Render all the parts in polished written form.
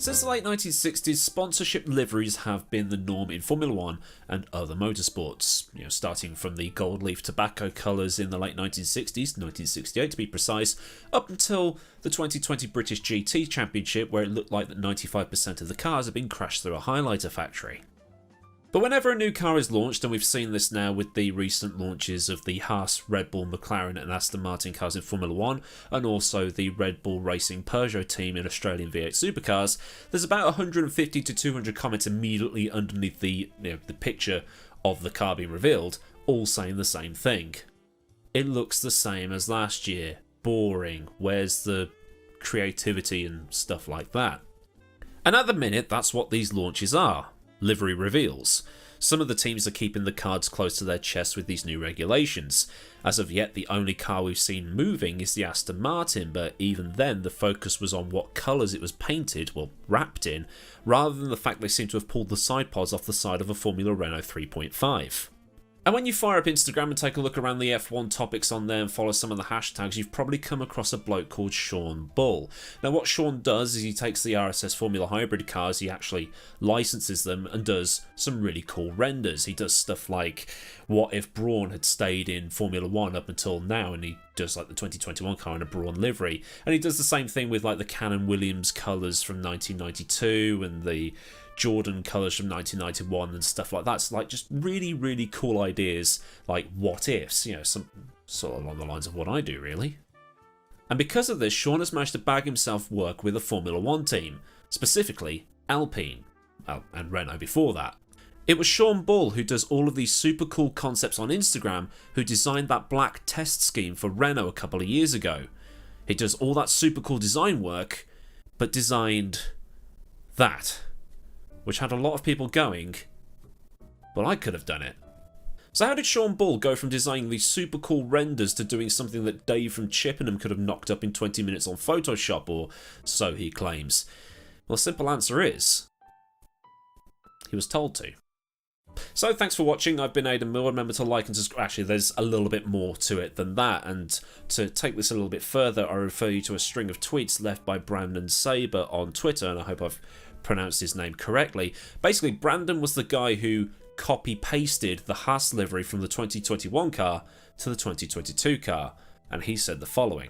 Since the late 1960s, sponsorship liveries have been the norm in Formula 1 and other motorsports. Starting from the gold leaf tobacco colours in the late 1960s, 1968 to be precise, up until the 2020 British GT Championship, where it looked like that 95% of the cars had been crashed through a highlighter factory. But whenever a new car is launched, and we've seen this now with the recent launches of the Haas, Red Bull, McLaren and Aston Martin cars in Formula 1, and also the Red Bull Racing Peugeot team in Australian V8 supercars, there's about 150 to 200 comments immediately underneath the picture of the car being revealed, all saying the same thing. It looks the same as last year. Boring. Where's the creativity and stuff like that? And at the minute, that's what these launches are. Livery reveals. Some of the teams are keeping the cards close to their chests with these new regulations. As of yet, the only car we've seen moving is the Aston Martin, but even then the focus was on what colours it was painted, well, wrapped in, rather than the fact they seem to have pulled the side pods off the side of a Formula Renault 3.5. And when you fire up Instagram and take a look around the F1 topics on there and follow some of the hashtags, you've probably come across a bloke called Sean Bull. Now what Sean does is he takes the RSS Formula Hybrid cars, he actually licenses them and does some really cool renders. He does stuff like, what if Brawn had stayed in Formula 1 up until now, and he does like the 2021 car in a Brawn livery. And he does the same thing with like the Cannon Williams colours from 1992 and the Jordan colours from 1991 and stuff like that. It's like just really, really cool ideas, like what ifs, some sort of along the lines of what I do, really. And because of this, Sean has managed to bag himself work with a Formula 1 team, specifically Alpine, and Renault before that. It was Sean Bull, who does all of these super cool concepts on Instagram, who designed that black test scheme for Renault a couple of years ago. He does all that super cool design work, but designed that, which had a lot of people going, well, I could have done it. So how did Sean Bull go from designing these super cool renders to doing something that Dave from Chippenham could have knocked up in 20 minutes on Photoshop, or so he claims? Well, the simple answer is, he was told to. So thanks for watching. I've been Aidan Millward. Remember to like and subscribe. Actually, there's a little bit more to it than that, and to take this a little bit further, I refer you to a string of tweets left by Brandon Saber on Twitter, and I hope I've pronounced his name correctly. Basically, Brandon was the guy who copy-pasted the Haas livery from the 2021 car to the 2022 car, and he said the following.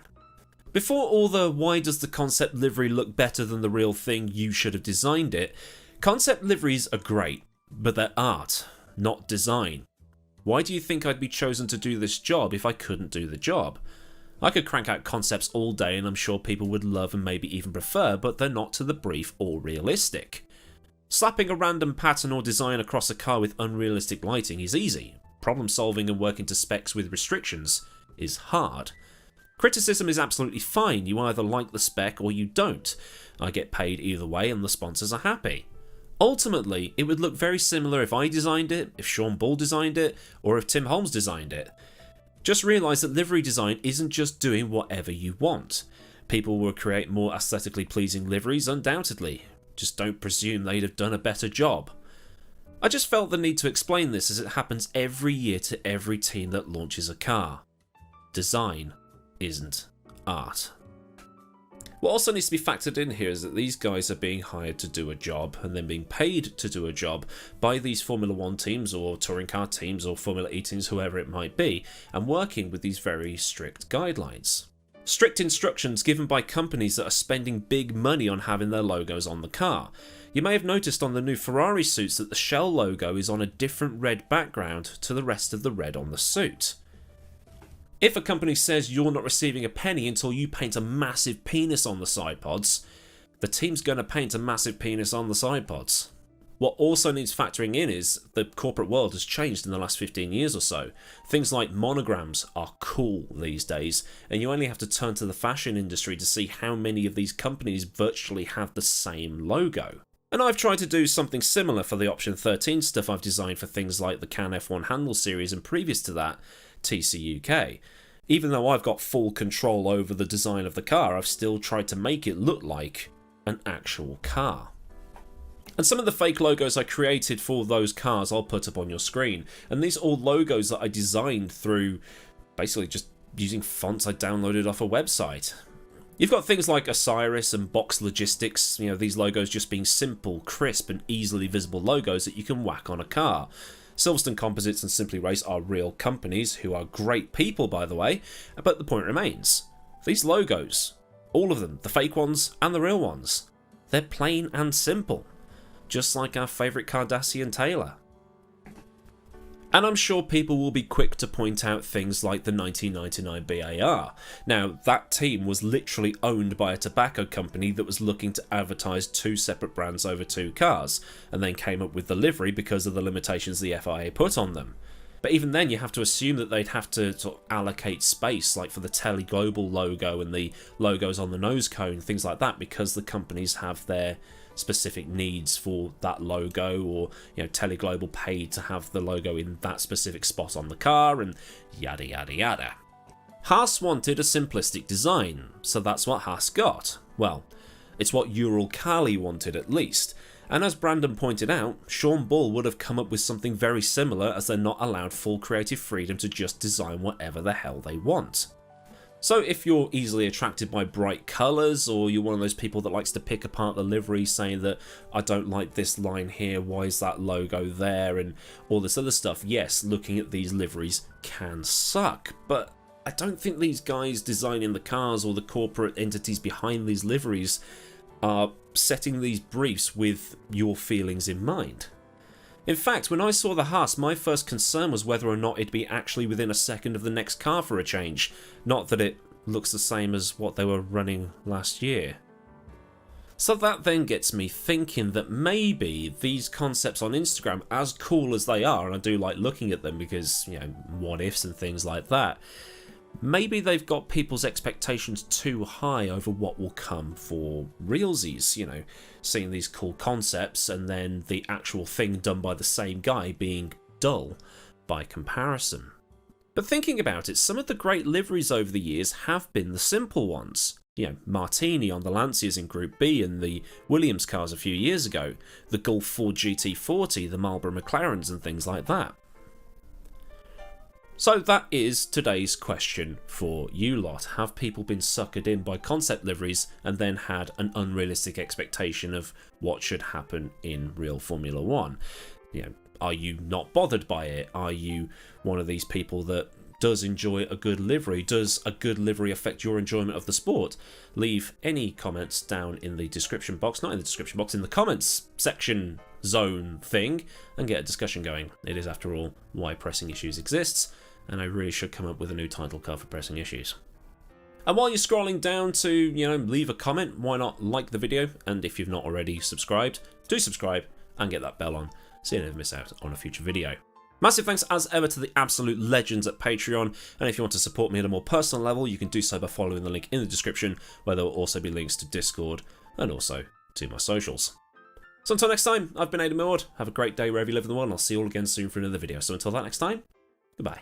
Before all the why does the concept livery look better than the real thing, you should have designed it, concept liveries are great, but they're art, not design. Why do you think I'd be chosen to do this job if I couldn't do the job? I could crank out concepts all day and I'm sure people would love and maybe even prefer, but they're not to the brief or realistic. Slapping a random pattern or design across a car with unrealistic lighting is easy. Problem solving and working to specs with restrictions is hard. Criticism is absolutely fine. You either like the spec or you don't. I get paid either way and the sponsors are happy. Ultimately, it would look very similar if I designed it, if Sean Bull designed it, or if Tim Holmes designed it. Just realise that livery design isn't just doing whatever you want. People will create more aesthetically pleasing liveries, undoubtedly. Just don't presume they'd have done a better job. I just felt the need to explain this as it happens every year to every team that launches a car. Design isn't art. What also needs to be factored in here is that these guys are being hired to do a job and then being paid to do a job by these Formula 1 teams or touring car teams or Formula E teams, whoever it might be, and working with these very strict guidelines. Strict instructions given by companies that are spending big money on having their logos on the car. You may have noticed on the new Ferrari suits that the shell logo is on a different red background to the rest of the red on the suit. If a company says you're not receiving a penny until you paint a massive penis on the side pods, the team's going to paint a massive penis on the side pods. What also needs factoring in is the corporate world has changed in the last 15 years or so. Things like monograms are cool these days, and you only have to turn to the fashion industry to see how many of these companies virtually have the same logo. And I've tried to do something similar for the Option 13 stuff I've designed for things like the Can F1 Handle series and previous to that, TC UK. Even though I've got full control over the design of the car, I've still tried to make it look like an actual car. And some of the fake logos I created for those cars I'll put up on your screen. And these are all logos that I designed through basically just using fonts I downloaded off a website. You've got things like Osiris and Box Logistics, these logos just being simple, crisp and easily visible logos that you can whack on a car. Silverstone Composites and Simply Race are real companies who are great people, by the way, but the point remains. These logos, all of them, the fake ones and the real ones, they're plain and simple, just like our favourite Cardassian Taylor. And I'm sure people will be quick to point out things like the 1999 BAR. Now, that team was literally owned by a tobacco company that was looking to advertise two separate brands over two cars, and then came up with the livery because of the limitations the FIA put on them. But even then, you have to assume that they'd have to sort of allocate space, like for the Tele Global logo and the logos on the nose cone, things like that, because the companies have their specific needs for that logo, or Tele Global paid to have the logo in that specific spot on the car, and yada yada yada. Haas wanted a simplistic design, so that's what Haas got. Well, it's what Ural-Kali wanted at least. And as Brandon pointed out, Sean Bull would have come up with something very similar, as they're not allowed full creative freedom to just design whatever the hell they want. So if you're easily attracted by bright colours, or you're one of those people that likes to pick apart the livery saying that I don't like this line here, why is that logo there, and all this other stuff, yes, looking at these liveries can suck, but I don't think these guys designing the cars or the corporate entities behind these liveries are setting these briefs with your feelings in mind. In fact, when I saw the Haas, my first concern was whether or not it'd be actually within a second of the next car for a change, not that it looks the same as what they were running last year. So that then gets me thinking that maybe these concepts on Instagram, as cool as they are, and I do like looking at them because, what ifs and things like that, maybe they've got people's expectations too high over what will come for realsies, seeing these cool concepts and then the actual thing done by the same guy being dull by comparison. But thinking about it, some of the great liveries over the years have been the simple ones. Martini on the Lancias in Group B and the Williams cars a few years ago, the Gulf Ford GT40, the Marlboro McLarens and things like that. So that is today's question for you lot. Have people been suckered in by concept liveries and then had an unrealistic expectation of what should happen in real Formula One? Are you not bothered by it? Are you one of these people that does enjoy a good livery? Does a good livery affect your enjoyment of the sport? Leave any comments down in the description box, not in the description box, in the comments section zone thing, and get a discussion going. It is, after all, why Pressing Issues exists, and I really should come up with a new title card for Pressing Issues. And while you're scrolling down to, leave a comment, why not like the video? And if you've not already subscribed, do subscribe and get that bell on so you never miss out on a future video. Massive thanks as ever to the absolute legends at Patreon, and if you want to support me at a more personal level, you can do so by following the link in the description, where there will also be links to Discord and also to my socials. So until next time, I've been AdmiralLaWind. Have a great day wherever you live in the world, and I'll see you all again soon for another video. So until that next time, goodbye.